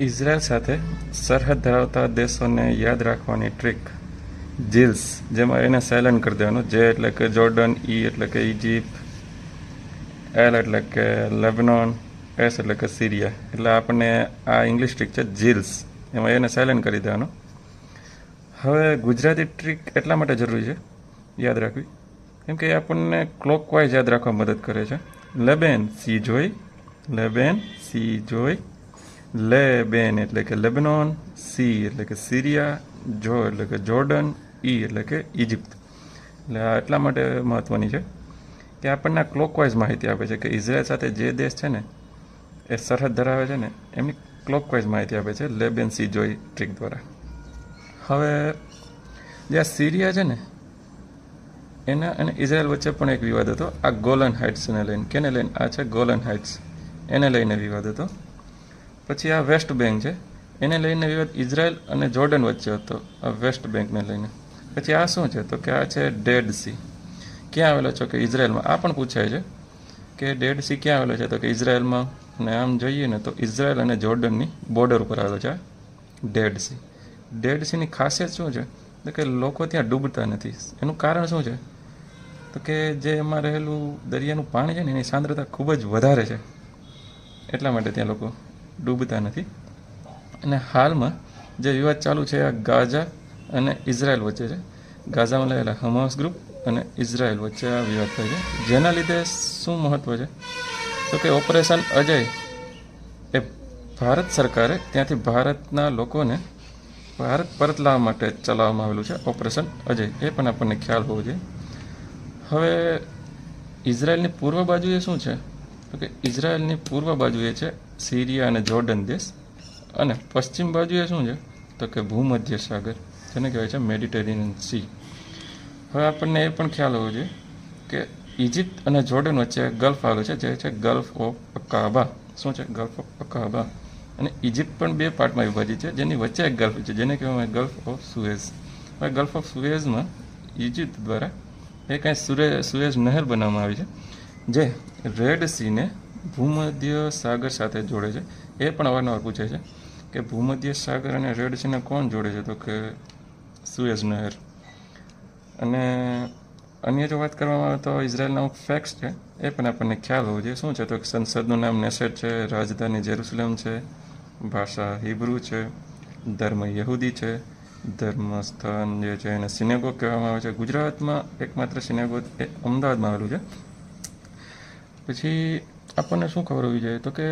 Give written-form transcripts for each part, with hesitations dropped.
Israel સાથે સરહદ ધરાવતા દેશોને યાદ રાખવાની ટ્રીક જીલ્સ, જેમાં એને સાયલન્ટ કરી દેવાનું. જે એટલે કે જોર્ડન, ઈ એટલે કે ઇજિપ્ત, એલ એટલે કે લેબનોન, એસ એટલે કે સિરિયા. એટલે આપણને આ ઇંગ્લિશ ટ્રીક છે જીલ્સ, એમાં એને સાયલન્ટ કરી દેવાનું. હવે ગુજરાતી ટ્રીક એટલા માટે જરૂરી છે યાદ રાખવી, કેમ કે એ આપણને ક્લોકવાઇઝ યાદ રાખવા મદદ કરે છે. લેબેન સી જોઈ, લેબેન સી જોઈ, લેબેન એટલે કે લેબનોન, સી એટલે કે સિરિયા, જો એટલે કે જોર્ડન, ઈ એટલે કે ઇજિપ્ત. એટલે આ એટલા માટે મહત્ત્વની છે કે આપણને ક્લોકવાઇઝ માહિતી આપે છે કે ઇઝરાયલ સાથે જે દેશ છે ને એ સરહદ ધરાવે છે ને એમની ક્લોકવાઇઝ માહિતી આપે છે લેબેન સી જોઈ ટ્રીક દ્વારા. હવે જે આ સિરિયા છે ને એના અને ઇઝરાયલ વચ્ચે પણ એક વિવાદ હતો, આ ગોલન હાઇટ્સને લઈને. કેને લઈને? આ છે ગોલન હાઇટ્સ, એને લઈને વિવાદ હતો. પછી આ વેસ્ટ બેંક છે, એને લઈને વિવાદ ઇઝરાયલ અને જોર્ડન વચ્ચે હતો, આ વેસ્ટ બેંકને લઈને. પછી આ શું છે? તો કે આ છે ડેડ સી. ક્યાં આવેલો છે? કે ઇઝરાયલમાં. આ પણ પૂછાય છે કે ડેડ સી ક્યાં આવેલો છે? તો કે ઇઝરાયલમાં. અને આમ જોઈએ ને તો ઇઝરાયલ અને જોર્ડનની બોર્ડર ઉપર આવેલો છે આ ડેડ સી. ડેડ સીની ખાસિયત શું છે? તો કે લોકો ત્યાં ડૂબતા નથી. એનું કારણ શું છે? તો કે જે એમાં રહેલું દરિયાનું પાણી છે ને એની સાંદ્રતા ખૂબ જ વધારે છે, એટલા માટે ત્યાં લોકો ડૂબતા નથી. અને હાલમાં જે વિવાદ ચાલુ છે આ ગાઝા અને ઇઝરાયલ વચ્ચે છે. ગાઝામાં રહેલા હમાસ ગ્રુપ અને ઇઝરાયલ વચ્ચે આ વિવાદ થાય છે. જેના લીધે શું મહત્ત્વ છે? તો કે ઓપરેશન અજય એ ભારત સરકારે ત્યાંથી ભારતના લોકોને ભારત પરત લાવવા માટે ચલાવવામાં આવેલું છે ઓપરેશન અજય. એ પણ આપણને ખ્યાલ હોવો જોઈએ. હવે ઇઝરાયલની પૂર્વ બાજુએ શું છે? તો કે ઇઝરાયલની પૂર્વ બાજુએ છે સિરિયા અને જોર્ડન દેશ, અને પશ્ચિમ બાજુએ શું છે? તો કે ભૂમધ્ય સાગર, જેને કહેવાય છે મેડિટેરિયન સી. હવે આપણને એ પણ ખ્યાલ હોવો જોઈએ કે ઇજિપ્ત અને જોર્ડન વચ્ચે ગલ્ફ આવેલું છે, જે છે ગલ્ફ ઓફ અકાબા. શું છે? Gulf of Aqaba. અને ઇજિપ્ત પણ બે પાર્ટમાં વિભાજિત છે, જેની વચ્ચે એક ગલ્ફ છે, જેને કહેવામાં આવે ગલ્ફ ઓફ સુએઝ. હવે ગલ્ફ ઓફ સુએઝમાં ઇજિપ્ત દ્વારા એ કાંઈ સુએઝ નહેર બનાવવામાં આવી છે, જે રેડ સીને ભૂમધ્ય સાગર સાથે જોડે છે. એ પણ અવારનવાર પૂછે છે કે ભૂમધ્ય સાગર અને રેડ સીને કોણ જોડે છે? તો કે સુએઝ નહેર. અને અન્ય જો વાત કરવામાં આવે તો ઇઝરાયલના અમુક ફેક્ટ્સ છે, એ પણ આપણને ખ્યાલ હોવો જોઈએ. શું છે? તો સંસદનું નામ નેસેટ છે, રાજધાની જેરુસલેમ છે, ભાષા હિબ્રુ છે, ધર્મ યહૂદી છે, ધર્મસ્થાન જે છે એને સિનેગોગ કહેવામાં આવે છે. ગુજરાતમાં એકમાત્ર સિનેગોગ એ અમદાવાદમાં આવેલું છે. પછી આપણને શું ખબર હોવી જોઈએ? તો કે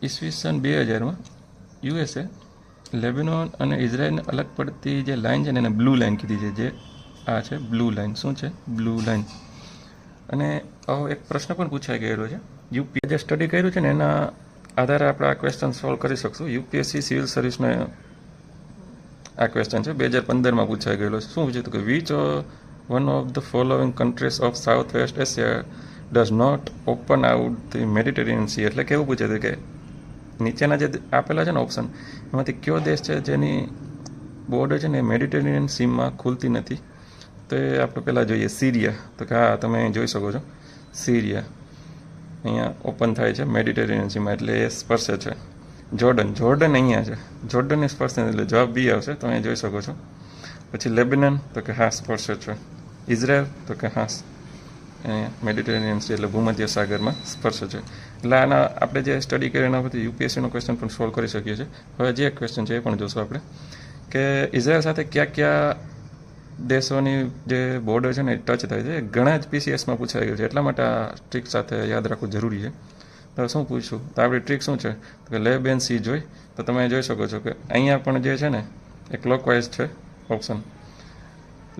ઈસવીસન 2000માં યુએસએ લેબેનોન અને ઇઝરાયલને અલગ પડતી જે લાઇન છે ને એને બ્લુ લાઇન કીધી છે, જે આ છે બ્લુ લાઇન. શું છે? Blue line. અને આવો એક પ્રશ્ન પણ પૂછાઈ ગયેલો છે. યુપીએ જે સ્ટડી કર્યું છે ને એના આધારે આપણે આ ક્વેશ્ચન સોલ્વ કરી શકશું. યુપીએસસી સિવિલ સર્વિસનો આ ક્વેશ્ચન છે, 2015માં પૂછાઈ ગયેલો છે. શું પૂછ્યું? કે which one of the following countries of South West Asia does not open out the Mediterranean sea. એટલે કેવું પૂછે છે કે નીચેના જે આપેલા છે ને ઓપ્શન, એમાંથી કયો દેશ છે જેની બોર્ડર છે ને મેડિટેરિયન સીમાં ખુલતી નથી? તો એ આપણે પહેલાં જોઈએ સિરિયા. તો કે હા, તમે અહીં જોઈ શકો છો સિરિયા અહીંયા ઓપન થાય છે મેડિટેરિયન સીમાં, એટલે એ સ્પર્શે છે. જોર્ડન અહીંયા છે, જોર્ડનની સ્પર્શે એટલે જવાબ બી આવશે, તો અહીંયા જોઈ શકો છો. પછી લેબનન, તો કે હા સ્પર્શે છે. ઇઝરાયલ, તો કે હા અહીંયા મેડિટેરિયન સી એટલે ભૂમધ્ય સાગરમાં સ્પર્શે છે. એટલે આના આપણે જે સ્ટડી કરી એના પરથી યુપીએસસીનો ક્વેશ્ચન પણ સોલ્વ કરી શકીએ છીએ. હવે જે એક ક્વેશ્ચન છે એ પણ જોશું આપણે, કે ઇઝરાયલ સાથે કયા કયા દેશોની જે બોર્ડર છે ને એ ટચ થાય છે. ઘણા જ પીસીએસમાં પૂછાઈ ગયું છે, એટલા માટે આ ટ્રીક સાથે યાદ રાખવું જરૂરી છે. તો શું પૂછશું? તો આપણી ટ્રીક શું છે? તો કે લેબેન સી જોઈ. તો તમે જોઈ શકો છો કે અહીંયા પણ જે છે ને એ ક્લોકવાઇઝ છે option,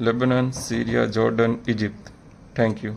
Lebanon, Syria, Jordan, Egypt. Thank you.